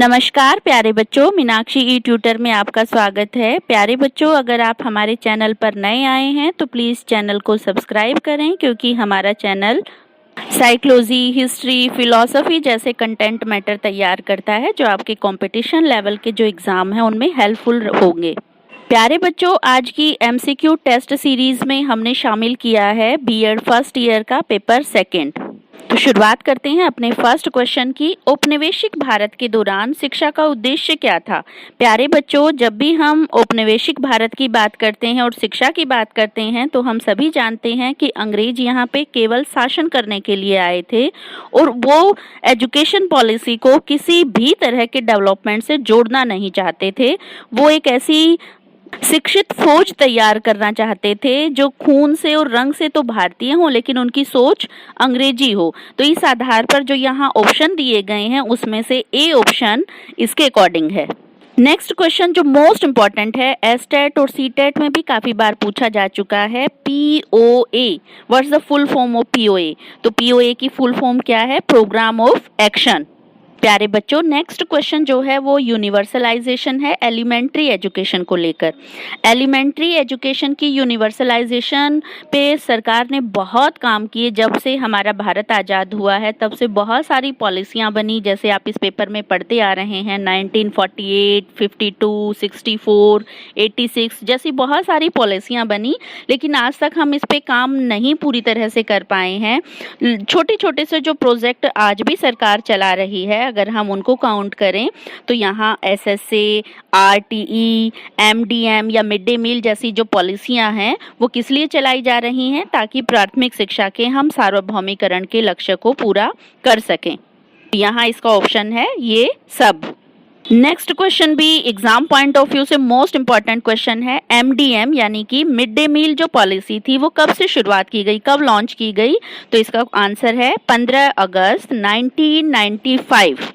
नमस्कार प्यारे बच्चों, मीनाक्षी ई ट्यूटर में आपका स्वागत है। प्यारे बच्चों, अगर आप हमारे चैनल पर नए आए हैं तो प्लीज़ चैनल को सब्सक्राइब करें, क्योंकि हमारा चैनल साइकोलॉजी, हिस्ट्री, फिलॉसफी जैसे कंटेंट मैटर तैयार करता है जो आपके कंपटीशन लेवल के जो एग्ज़ाम हैं उनमें हेल्पफुल होंगे। प्यारे बच्चों, आज की MCQ टेस्ट सीरीज़ में हमने शामिल किया है बीएड फर्स्ट ईयर का पेपर सेकेंड। तो शुरुआत करते हैं अपने फर्स्ट क्वेश्चन की। औपनिवेशिक भारत के दौरान शिक्षा का उद्देश्य क्या था? प्यारे बच्चों, जब भी हम औपनिवेशिक भारत की बात करते हैं और शिक्षा की बात करते हैं तो हम सभी जानते हैं कि अंग्रेज यहाँ पे केवल शासन करने के लिए आए थे और वो एजुकेशन पॉलिसी को किसी भी तरह के डेवलपमेंट से जोड़ना नहीं चाहते थे। वो एक ऐसी शिक्षित फौज तैयार करना चाहते थे जो खून से और रंग से तो भारतीय हो लेकिन उनकी सोच अंग्रेजी हो। तो इस आधार पर जो यहाँ ऑप्शन दिए गए हैं उसमें से ए ऑप्शन इसके अकॉर्डिंग है। नेक्स्ट क्वेश्चन जो मोस्ट इम्पॉर्टेंट है, एस्टेट और सीटेट में भी काफी बार पूछा जा चुका है। POA, what's the full form of POA? तो POA की फुल फॉर्म क्या है? Program of action. प्यारे बच्चों, नेक्स्ट क्वेश्चन जो है वो यूनिवर्सलाइजेशन है एलिमेंट्री एजुकेशन को लेकर। एलिमेंट्री एजुकेशन की यूनिवर्सलाइजेशन पे सरकार ने बहुत काम किए। जब से हमारा भारत आज़ाद हुआ है तब से बहुत सारी पॉलिसियां बनी, जैसे आप इस पेपर में पढ़ते आ रहे हैं 1948, 52, 64, 86 जैसी बहुत सारी पॉलिसियां बनी, लेकिन आज तक हम इस पे काम नहीं पूरी तरह से कर पाए हैं। छोटे छोटे से जो प्रोजेक्ट आज भी सरकार चला रही है, अगर हम उनको काउंट करें तो यहाँ SSA, RTE, MDM या मिड डे मील जैसी जो पॉलिसियां हैं वो किस लिए चलाई जा रही हैं? ताकि प्राथमिक शिक्षा के हम सार्वभौमिकरण के लक्ष्य को पूरा कर सकें। यहाँ इसका ऑप्शन है ये सब। नेक्स्ट क्वेश्चन भी एग्जाम पॉइंट ऑफ व्यू से मोस्ट इंपॉर्टेंट क्वेश्चन है। MDM यानी कि मिड डे मील जो पॉलिसी थी वो कब से शुरुआत की गई, कब लॉन्च की गई? तो इसका आंसर है 15 अगस्त 1995।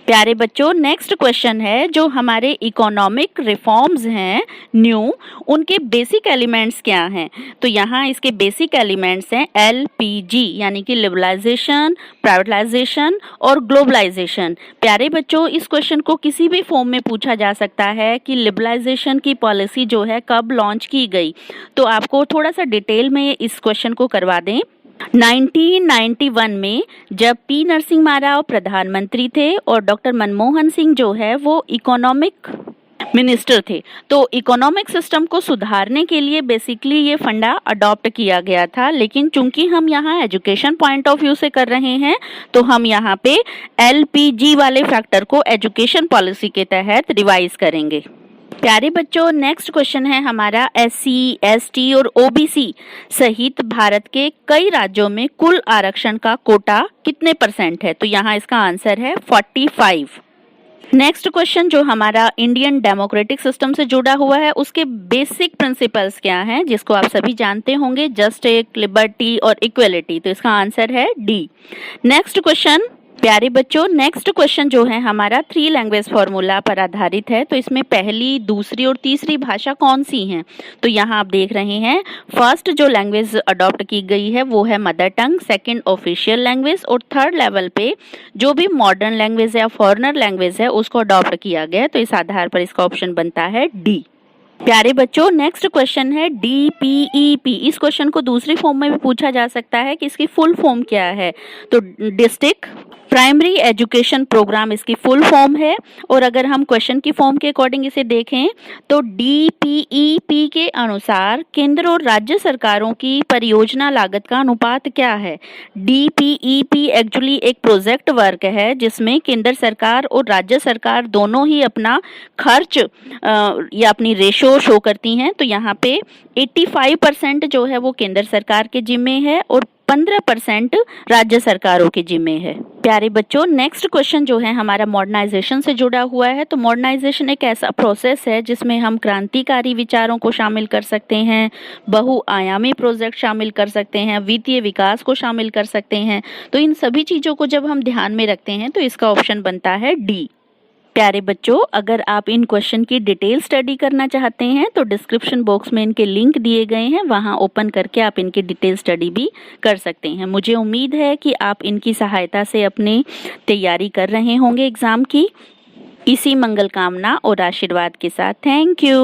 प्यारे बच्चों, नेक्स्ट क्वेश्चन है जो हमारे इकोनॉमिक रिफॉर्म्स हैं न्यू, उनके बेसिक एलिमेंट्स क्या हैं? तो यहाँ इसके बेसिक एलिमेंट्स हैं LPG यानी कि लिबरलाइजेशन, प्राइवेटाइजेशन और ग्लोबलाइजेशन। प्यारे बच्चों, इस क्वेश्चन को किसी भी फॉर्म में पूछा जा सकता है कि लिबरलाइजेशन की पॉलिसी जो है कब लॉन्च की गई। तो आपको थोड़ा सा डिटेल में इस क्वेश्चन को करवा दें। 1991 में जब P नरसिम्हा राव प्रधानमंत्री थे और डॉक्टर मनमोहन सिंह जो है वो इकोनॉमिक मिनिस्टर थे, तो इकोनॉमिक सिस्टम को सुधारने के लिए बेसिकली ये फंडा अडॉप्ट किया गया था। लेकिन चूंकि हम यहाँ एजुकेशन पॉइंट ऑफ व्यू से कर रहे हैं तो हम यहाँ पे LPG वाले फैक्टर को एजुकेशन पॉलिसी के तहत रिवाइज करेंगे। प्यारे बच्चों, नेक्स्ट क्वेश्चन है हमारा SC, ST और OBC सहित भारत के कई राज्यों में कुल आरक्षण का कोटा कितने % है? तो यहाँ इसका आंसर है 45। नेक्स्ट क्वेश्चन जो हमारा इंडियन डेमोक्रेटिक सिस्टम से जुड़ा हुआ है उसके बेसिक प्रिंसिपल्स क्या हैं, जिसको आप सभी जानते होंगे, जस्टिस, लिबर्टी और इक्वलिटी। तो इसका आंसर है D। नेक्स्ट क्वेश्चन प्यारे बच्चों, नेक्स्ट क्वेश्चन जो है हमारा 3 लैंग्वेज फार्मूला पर आधारित है। तो इसमें पहली, दूसरी और तीसरी भाषा कौन सी हैं? तो यहाँ आप देख रहे हैं फर्स्ट जो लैंग्वेज अडॉप्ट की गई है वो है mother tongue, second official language और थर्ड लेवल पे जो भी मॉडर्न लैंग्वेज या फॉरेनर लैंग्वेज है उसको अडॉप्ट किया गया। तो इस आधार पर इसका ऑप्शन बनता है D। प्यारे बच्चों, नेक्स्ट क्वेश्चन है DPEP। इस क्वेश्चन को दूसरी फॉर्म में भी पूछा जा सकता है कि इसकी फुल फॉर्म क्या है। तो डिस्ट्रिक्ट प्राइमरी एजुकेशन प्रोग्राम इसकी फुल फॉर्म है। और अगर हम क्वेश्चन की फॉर्म के अकॉर्डिंग इसे देखें तो DPEP के अनुसार केंद्र और राज्य सरकारों की परियोजना लागत का अनुपात क्या है? DPEP एक्चुअली एक प्रोजेक्ट वर्क है जिसमें केंद्र सरकार और राज्य सरकार दोनों ही अपना खर्च या अपनी रेशो शो करती हैं। तो यहाँ पे 85% जो है वो केंद्र सरकार के जिम्मे है और 15% राज्य सरकारों के जिम्मे है। प्यारे बच्चों, नेक्स्ट क्वेश्चन जो है हमारा मॉडर्नाइजेशन से जुड़ा हुआ है। तो मॉडर्नाइजेशन एक ऐसा प्रोसेस है जिसमें हम क्रांतिकारी विचारों को शामिल कर सकते हैं, बहुआयामी प्रोजेक्ट शामिल कर सकते हैं, वित्तीय विकास को शामिल कर सकते हैं। तो इन सभी चीज़ों को जब हम ध्यान में रखते हैं तो इसका ऑप्शन बनता है D। प्यारे बच्चों, अगर आप इन क्वेश्चन की डिटेल स्टडी करना चाहते हैं तो डिस्क्रिप्शन बॉक्स में इनके लिंक दिए गए हैं, वहां ओपन करके आप इनकी डिटेल स्टडी भी कर सकते हैं। मुझे उम्मीद है कि आप इनकी सहायता से अपनी तैयारी कर रहे होंगे एग्ज़ाम की। इसी मंगल कामना और आशीर्वाद के साथ थैंक यू।